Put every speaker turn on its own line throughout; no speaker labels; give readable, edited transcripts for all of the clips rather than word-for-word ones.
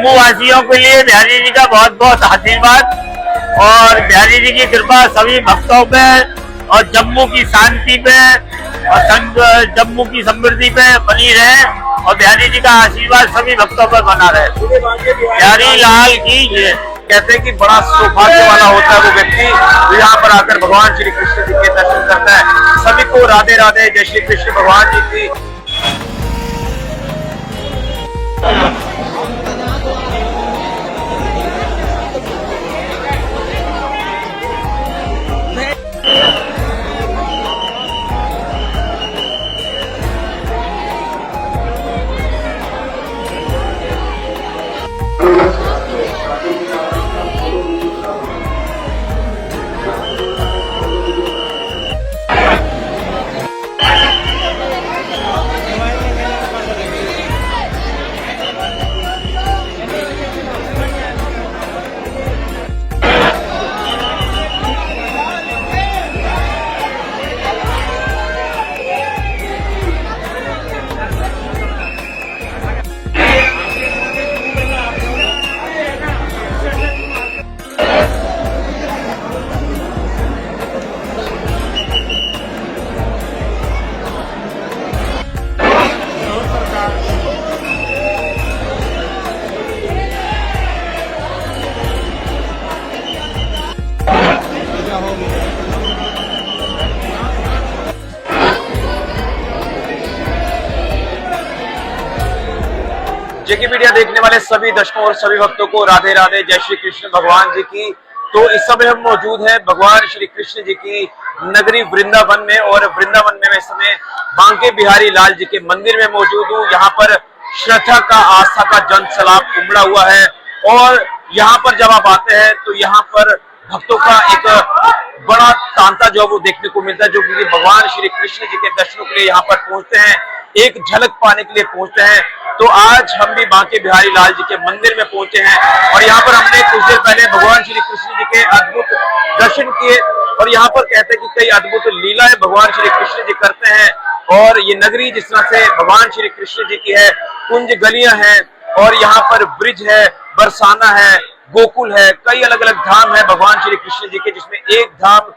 जम्मू वासियों के लिए बिहारी जी का बहुत बहुत आशीर्वाद और बिहारी जी की कृपा सभी भक्तों पे और जम्मू की शांति पे और जम्मू की समृद्धि पे बनी रहे और बिहारी जी का आशीर्वाद सभी भक्तों पर बना रहे। बिहारी लाल की जय।
कहते हैं कि बड़ा सौभाग्य वाला होता है वो व्यक्ति जो यहाँ पर आकर भगवान श्री कृष्ण जी के दर्शन करता है। सभी को राधे राधे, जय श्री कृष्ण भगवान जी की। जेके मीडिया देखने वाले सभी दर्शकों और सभी भक्तों को राधे राधे, जय श्री कृष्ण भगवान जी की। तो इस समय हम मौजूद हैं भगवान श्री कृष्ण जी की नगरी वृंदावन में और वृंदावन में मैं इस समय बांके बिहारी लाल जी के मंदिर में मौजूद हूँ। यहाँ पर श्रद्धा का, आस्था का जन सैलाब उमड़ा हुआ है और यहाँ पर जब आप आते हैं तो यहाँ पर भक्तों का एक बड़ा तांता जो है वो देखने को मिलता है, जो कि भगवान श्री कृष्ण जी के दर्शनों के लिए यहाँ पर पहुंचते हैं, एक झलक पाने के लिए पहुंचते हैं। तो आज हम भी बांके बिहारी लाल जी के मंदिर में पहुंचे हैं और यहाँ पर हमने कुछ देर पहले भगवान श्री कृष्ण जी के अद्भुत दर्शन किए और यहाँ पर कहते हैं कि कई अद्भुत लीलाएं भगवान श्री कृष्ण जी करते हैं। और ये नगरी जिस तरह से भगवान श्री कृष्ण जी की है, कुंज गलियां हैं और यहाँ पर ब्रिज है, बरसाना है, गोकुल है, कई अलग अलग धाम है भगवान श्री कृष्ण जी के, जिसमें एक धाम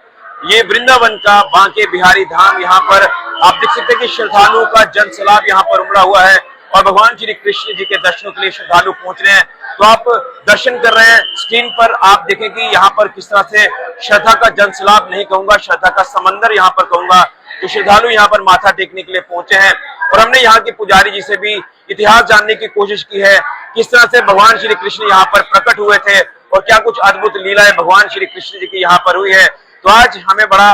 ये वृंदावन का बांके बिहारी धाम। यहाँ पर आप देख सकते हैं कि श्रद्धालुओं का जन सैलाब यहाँ पर उमड़ा हुआ है और भगवान श्री कृष्ण जी के दर्शनों के लिए श्रद्धालु पहुंच रहे हैं। तो आप दर्शन कर रहे हैं, स्क्रीन पर आप देखें कि यहाँ पर किस तरह से श्रद्धा का जन सैलाब नहीं कहूंगा, श्रद्धा का समंदर यहाँ पर कहूंगा। तो श्रद्धालु यहाँ पर माथा टेकने के लिए पहुंचे हैं और हमने यहाँ के पुजारी जी से भी इतिहास जानने की कोशिश की है, किस तरह से भगवान श्री कृष्ण यहाँ पर प्रकट हुए थे और क्या कुछ अद्भुत लीलाएं भगवान श्री कृष्ण जी की यहाँ पर हुई है। तो आज हमें बड़ा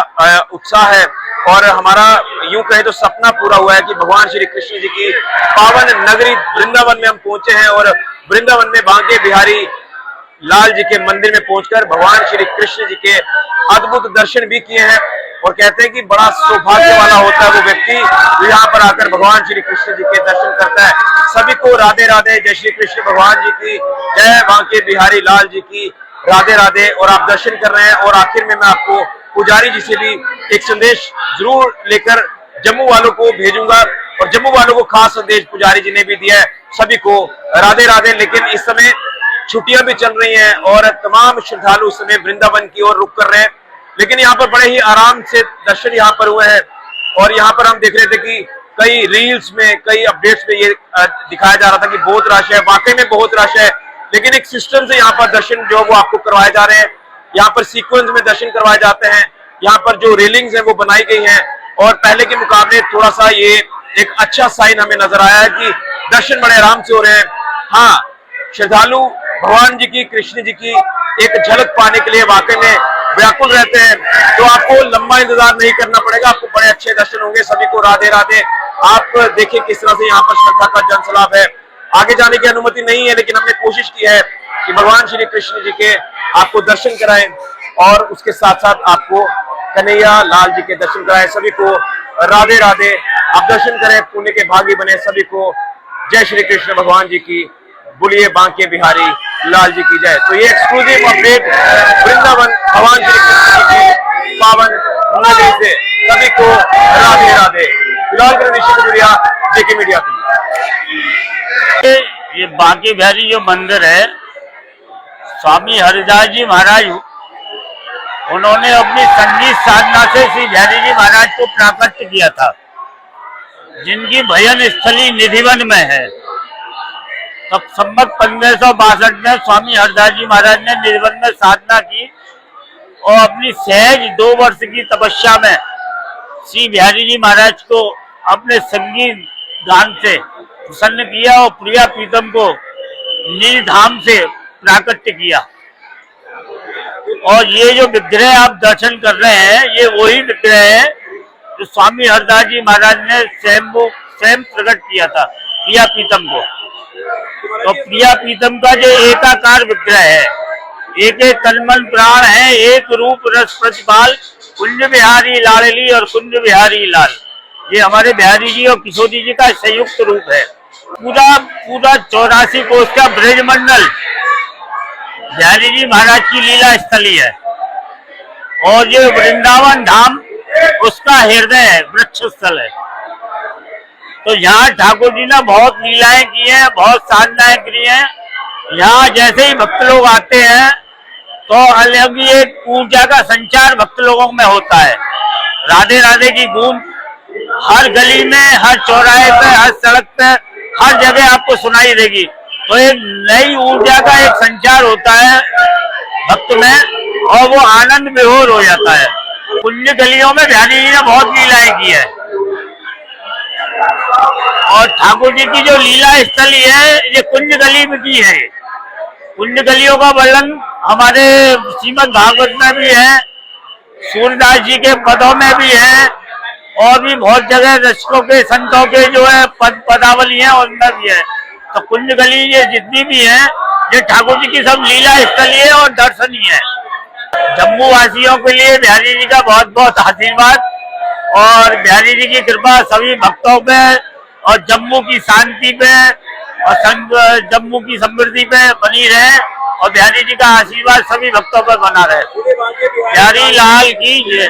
उत्साह है और हमारा यूं कहे तो सपना पूरा हुआ है कि भगवान श्री कृष्ण जी की पावन नगरी वृंदावन में हम पहुंचे हैं और वृंदावन में बांके बिहारी लाल जी के मंदिर में पहुंचकर भगवान श्री कृष्ण जी के अद्भुत दर्शन भी किए हैं। और कहते हैं कि बड़ा सौभाग्य वाला होता है वो व्यक्ति जो यहाँ पर आकर भगवान श्री कृष्ण जी के दर्शन करता है। सभी को राधे राधे, जय श्री कृष्ण भगवान जी की जय, बांके बिहारी लाल जी की राधे राधे। और आप दर्शन कर रहे हैं और आखिर में मैं आपको पुजारी जी से भी एक संदेश जरूर लेकर जम्मू वालों को भेजूंगा और जम्मू वालों को खास संदेश पुजारी जी ने भी दिया है, सभी को राधे राधे। लेकिन इस समय छुट्टियां भी चल रही हैं और तमाम श्रद्धालु इस समय वृंदावन की ओर रुख कर रहे हैं, लेकिन यहाँ पर बड़े ही आराम से दर्शन यहाँ पर हुए हैं। और यहाँ पर हम देख रहे थे कि कई रील्स में, कई अपडेट्स में ये दिखाया जा रहा था कि बहुत रश है, वाकई में बहुत रश है, लेकिन एक सिस्टम से यहाँ पर दर्शन जो वो आपको करवाए जा रहे हैं। यहाँ पर सीक्वेंस में दर्शन करवाए जाते हैं, यहाँ पर जो रेलिंग्स हैं वो बनाई गई हैं और पहले के मुकाबले थोड़ा सा ये एक अच्छा साइन हमें नजर आया है कि दर्शन बड़े आराम से हो रहे हैं। हाँ, श्रद्धालु भगवान जी की, कृष्ण जी की एक झलक पाने के लिए वाकई में व्याकुल रहते हैं, तो आपको लंबा इंतजार नहीं करना पड़ेगा, आपको बड़े अच्छे दर्शन होंगे। सभी को राधे राधे। आप देखिए किस तरह से यहाँ पर श्रद्धा का जन सैलाब है। आगे जाने की अनुमति नहीं है, लेकिन हमने कोशिश की है कि भगवान श्री कृष्ण जी के आपको दर्शन कराएं और उसके साथ साथ आपको कन्हैया लाल जी के दर्शन कराएं। सभी को राधे राधे। आप दर्शन करें, पुण्य के भागी बने। सभी को जय श्री कृष्ण भगवान जी की, बोलिए बांके बिहारी लाल जी की जय। तो ये एक्सक्लूसिव अपडेट वृंदावन भगवान श्री कृष्ण जी की पावन नगरी से। सभी को राधे राधे। फिलहाल जेके मीडिया।
ये बांके बिहारी जो मंदिर है, स्वामी हरिदास जी महाराज उन्होंने अपनी संगीत साधना से श्री बिहारी जी महाराज को प्राकट्य किया था, जिनकी भजन स्थली निधिवन में है। तब संवत 1562 में स्वामी हरिदास जी महाराज ने निधिवन में साधना की और अपनी सहज 2 वर्ष की तपस्या में श्री बिहारी जी महाराज को अपने संगीत गान से प्रसन्न किया और प्रिया प्रीतम को निज धाम से प्राकट्य किया। और ये जो विग्रह आप दर्शन कर रहे हैं, ये वही विग्रह है जो स्वामी हरिदास जी महाराज ने स्वयं प्रकट किया था प्रिया प्रीतम को। तो प्रिया प्रीतम का जो एकाकार विग्रह है, एक एक तन मन प्राण है, एक रूप रस प्रतिपाल, कुंज बिहारी लाडली और कुंज बिहारी लाल। ये हमारे बिहारी जी और किशोरी जी का संयुक्त रूप है। पूरा 84 कोष का ब्रजमंडल बिहारी जी महाराज की लीला स्थली है और ये वृंदावन धाम उसका हृदय है, वृक्ष स्थल है। तो यहाँ ठाकुर जी ने बहुत लीलाएं की हैं, बहुत साधनाएं की हैं। यहाँ जैसे ही भक्त लोग आते हैं तो अलग ही एक ऊर्जा का संचार भक्त लोगों में होता है। राधे राधे की गूंज हर गली में, हर चौराहे पे, हर सड़क पे, हर जगह आपको सुनाई देगी। तो एक नई ऊर्जा का एक संचार होता है भक्त में और वो आनंद विभोर हो जाता है। कुंज गलियों में बिहारी जी ने बहुत लीलाएं की है और ठाकुर जी की जो लीला स्थली है ये कुंज गली में की है। कुंज गलियों का वर्णन हमारे श्रीमद् भागवत में भी है, सूरदास जी के पदों में भी है और भी बहुत जगह रसिकों के संतों के जो है पदावली है उनमें भी है। तो कुंज गली ये जितनी भी है ये ठाकुर जी की सब लीला स्थली है और दर्शनीय है। जम्मू वासियों के लिए बिहारी जी का बहुत बहुत आशीर्वाद और बिहारी जी की कृपा सभी भक्तों पे और जम्मू की शांति पे और जम्मू की समृद्धि पे बनी रहे और बिहारी जी का आशीर्वाद सभी भक्तों पर बना रहे। बिहारी लाल की जय।